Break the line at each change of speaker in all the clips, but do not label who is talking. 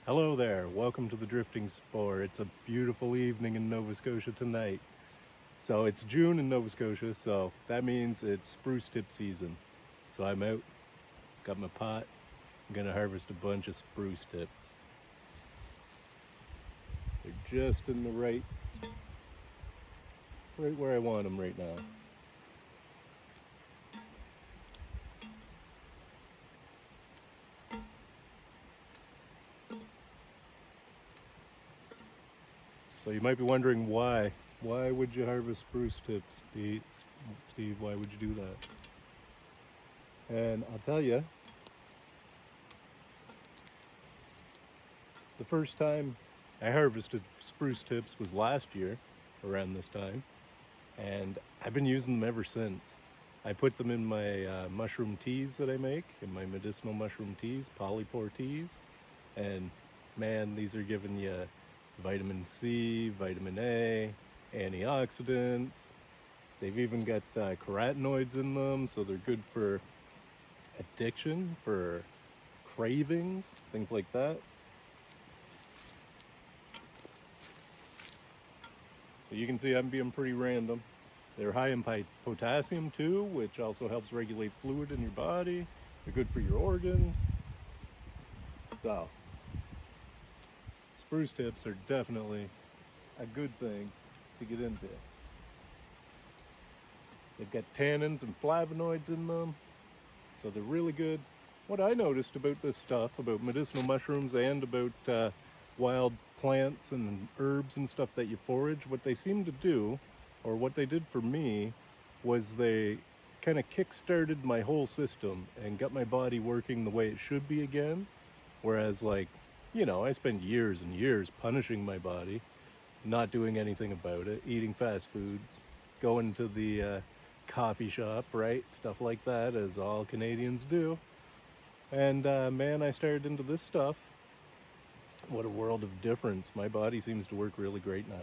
Hello there, welcome to the Drifting Spore. It's a beautiful evening in Nova Scotia tonight. So it's June in Nova Scotia, so that means it's spruce tip season. So I'm out, got my pot, I'm gonna harvest a bunch of spruce tips. They're just in the right where I want them right now. So you might be wondering why. Why would you harvest spruce tips, Steve? Why would you do that? And I'll tell you, the first time I harvested spruce tips was last year, around this time, and I've been using them ever since. I put them in my mushroom teas that I make, in my medicinal mushroom teas, polypore teas, and man, these are giving you vitamin C, vitamin A, antioxidants. They've even got carotenoids in them, so they're good for addiction, for cravings, things like that. So you can see I'm being pretty random. They're high in potassium too, which also helps regulate fluid in your body. They're good for your organs. So, spruce tips are definitely a good thing to get into. They've got tannins and flavonoids in them, so they're really good. What I noticed about this stuff, about medicinal mushrooms and about wild plants and herbs and stuff that you forage, what they seem to do, or what they did for me, was they kind of kick-started my whole system and got my body working the way it should be again. Whereas, like, I spent years and years punishing my body, not doing anything about it, eating fast food, going to the coffee shop, right? Stuff like that, as all Canadians do. And man, I started into this stuff. What a world of difference. My body seems to work really great now.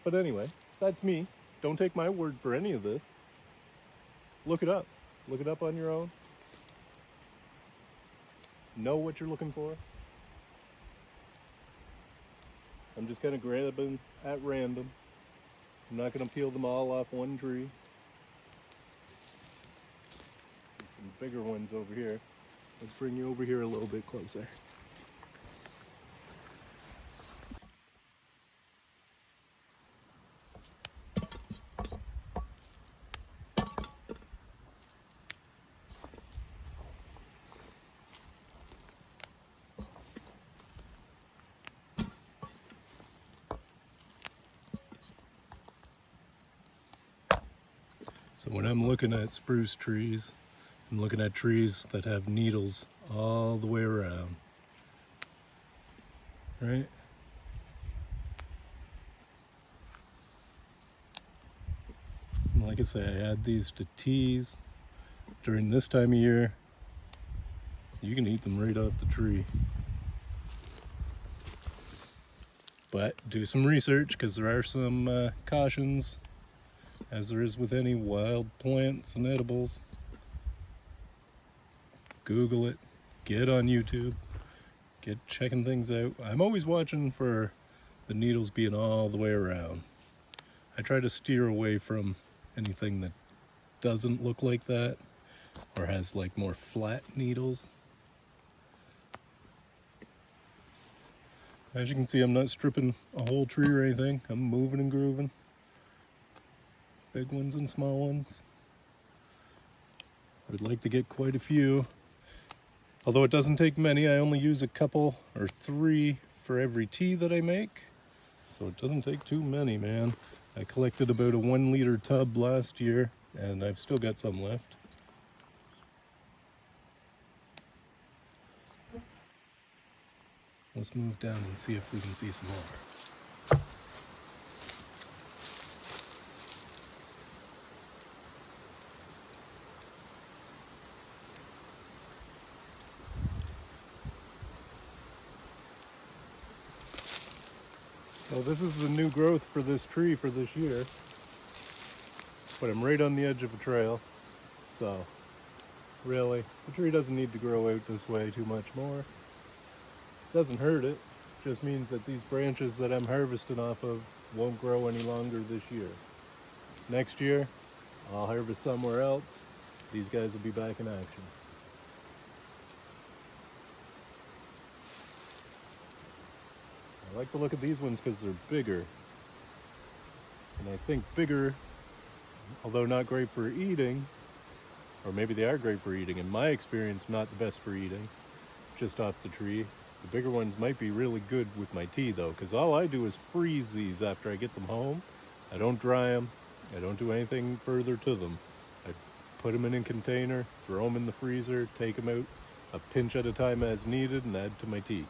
But anyway, that's me. Don't take my word for any of this. Look it up. Look it up on your own. Know what you're looking for. I'm just kind of grabbing at random. I'm not going to peel them all off one tree. There's some bigger ones over here. Let's bring you over here a little bit closer. So when I'm looking at spruce trees, I'm looking at trees that have needles all the way around, right? And like I say, I add these to teas. During this time of year, you can eat them right off the tree. But do some research, because there are some cautions, as there is with any wild plants and edibles. Google it, get on YouTube, get checking things out. I'm always watching for the needles being all the way around. I try to steer away from anything that doesn't look like that or has like more flat needles. As you can see, I'm not stripping a whole tree or anything. I'm moving and grooving. Big ones and small ones. I would like to get quite a few. Although it doesn't take many, I only use a couple or 3 for every tea that I make. So it doesn't take too many, man. I collected about a 1-liter tub last year, and I've still got some left. Let's move down and see if we can see some more. So this is the new growth for this tree for this year. But I'm right on the edge of a trail. So really, the tree doesn't need to grow out this way too much more. Doesn't hurt it. Just means that these branches that I'm harvesting off of won't grow any longer this year. Next year, I'll harvest somewhere else. These guys will be back in action. I like to look at these ones because they're bigger. And I think bigger, although not great for eating, or maybe they are great for eating, in my experience, not the best for eating, just off the tree. The bigger ones might be really good with my tea though, because all I do is freeze these after I get them home. I don't dry them. I don't do anything further to them. I put them in a container, throw them in the freezer, take them out a pinch at a time as needed, and add to my tea.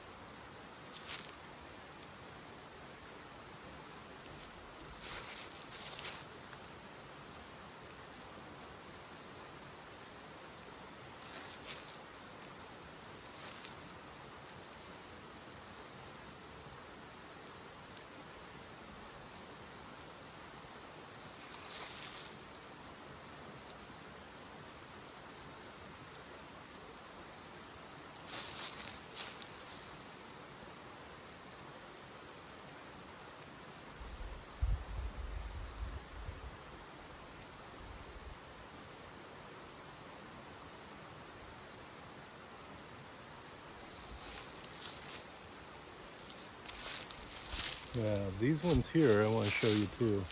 Yeah, these ones here I want to show you too.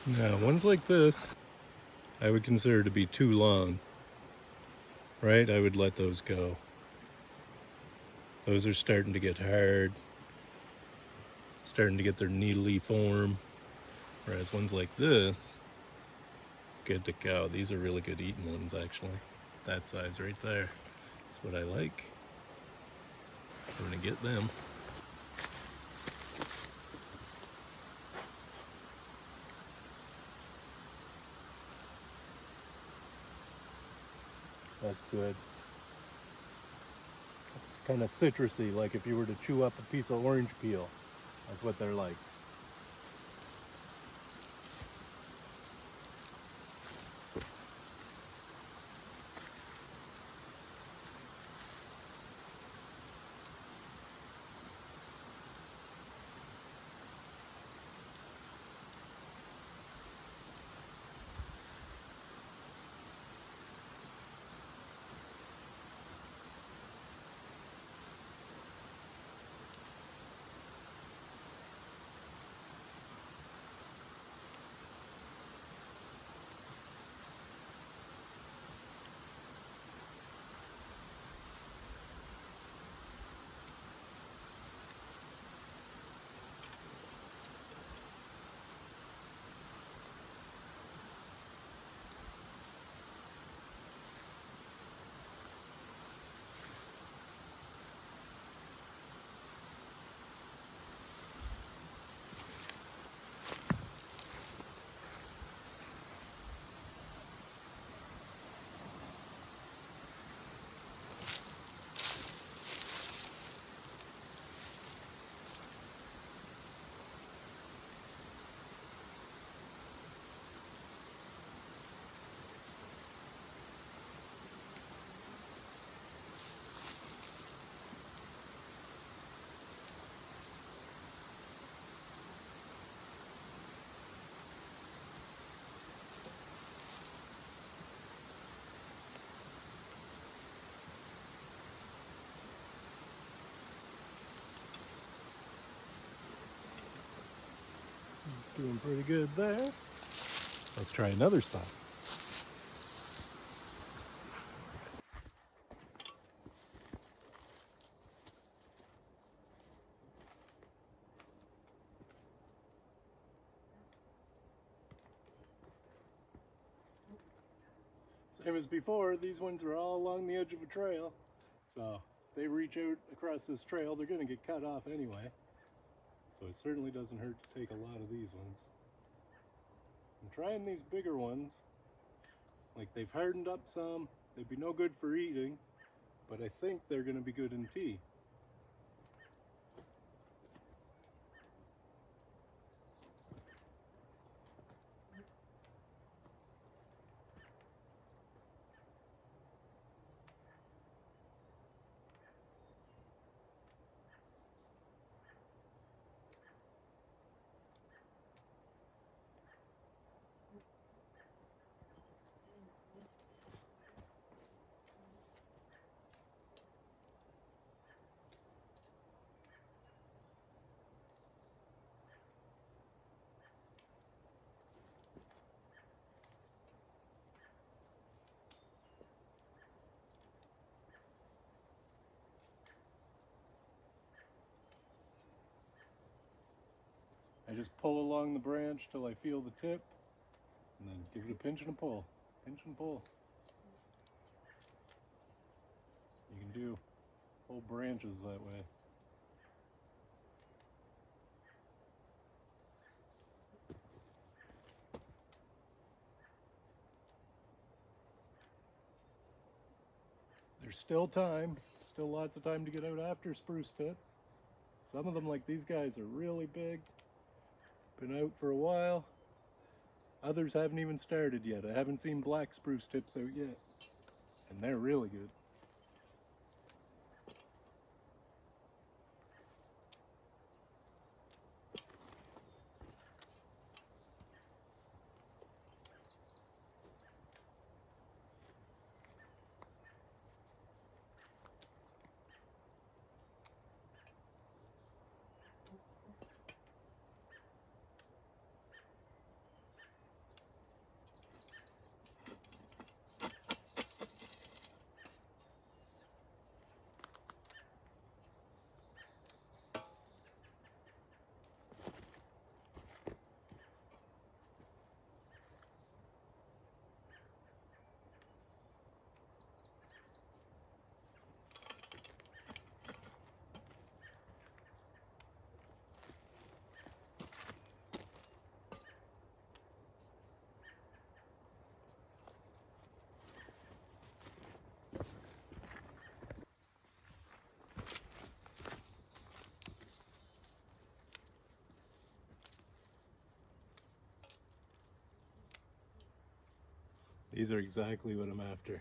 Now, ones like this, I would consider to be too long, right? I would let those go. Those are starting to get hard, starting to get their needly form, whereas ones like this, good to go. These are really good eating ones, actually. That size right there. That's what I like. I'm gonna get them. That's good. It's kind of citrusy, like if you were to chew up a piece of orange peel. That's what they're like. Doing pretty good there. Let's try another spot. Same as before, these ones are all along the edge of a trail. So if they reach out across this trail, they're going to get cut off anyway. So it certainly doesn't hurt to take a lot of these ones. I'm trying these bigger ones. Like, they've hardened up some. They'd be no good for eating, but I think they're going to be good in tea. I just pull along the branch till I feel the tip, and then give it a pinch and a pull. Pinch and pull. You can do whole branches that way. There's still time, still lots of time to get out after spruce tips. Some of them, like these guys, are really big. Been out for a while. Others haven't even started yet. I haven't seen black spruce tips out yet. And they're really good. These are exactly what I'm after.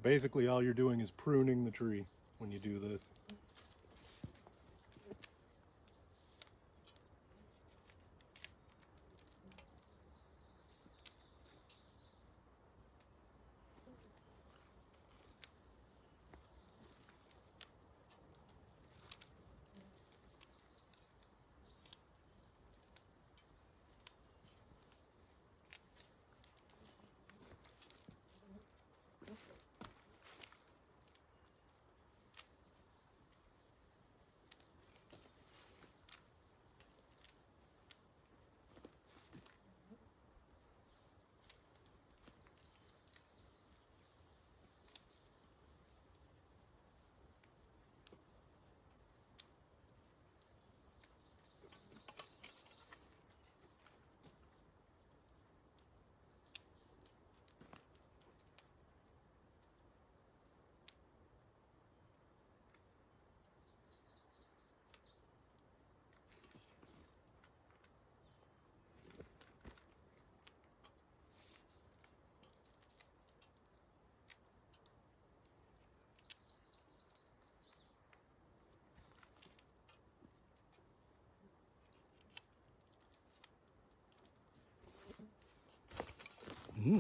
Basically, all you're doing is pruning the tree when you do this.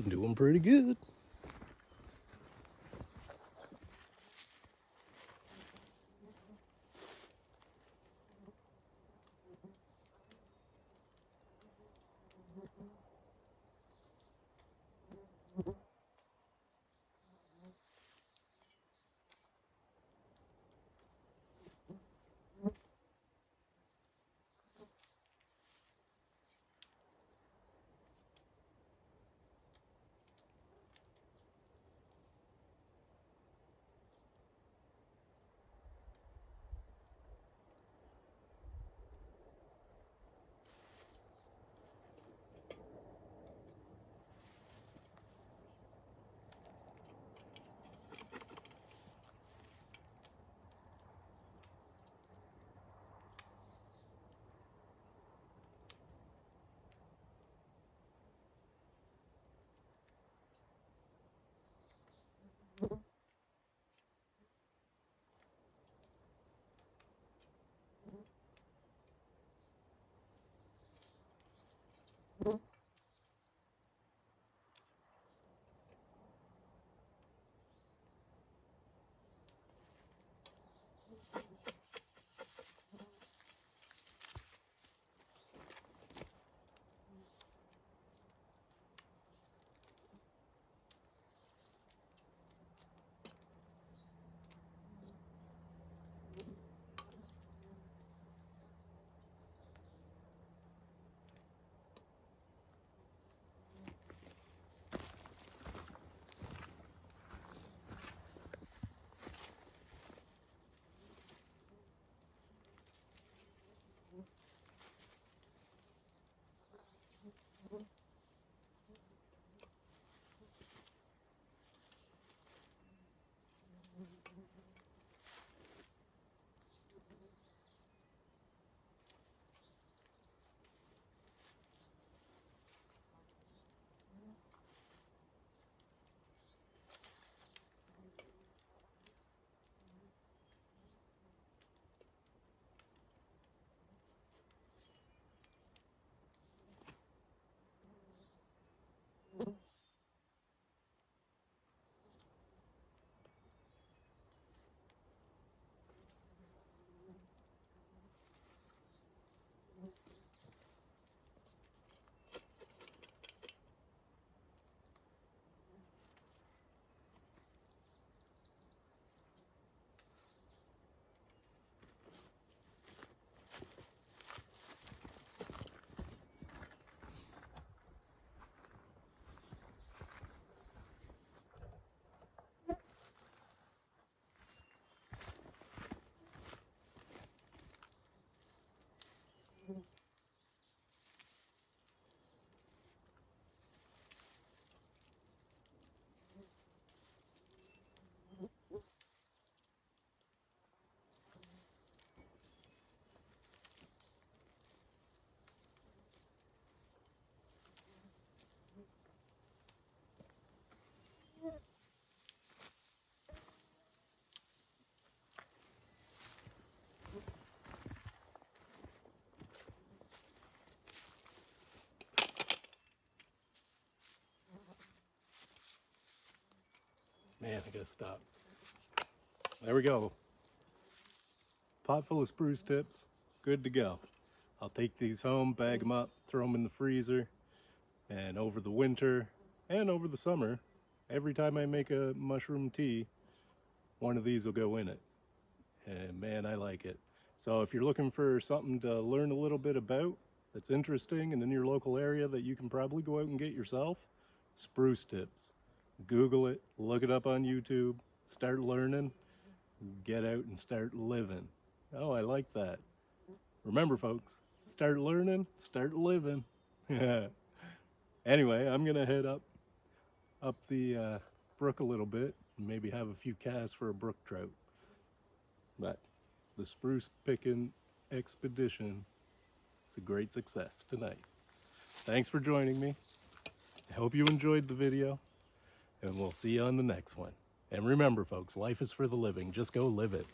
Doing pretty good. man, I gotta stop. There we go. Pot full of spruce tips, good to go. I'll take these home, bag them up, throw them in the freezer, and over the winter and over the summer, every time I make a mushroom tea, one of these will go in it. And man, I like it. So if you're looking for something to learn a little bit about that's interesting and in your local area that you can probably go out and get yourself, spruce tips. Google it, look it up on YouTube, start learning, get out and start living. Oh, I like that. Remember, folks, start learning, start living. Anyway, I'm gonna head up the brook a little bit and maybe have a few casts for a brook trout. But the spruce picking expedition is a great success tonight. Thanks for joining me. I hope you enjoyed the video, and we'll see you on the next one. And remember, folks, life is for the living. Just go live it.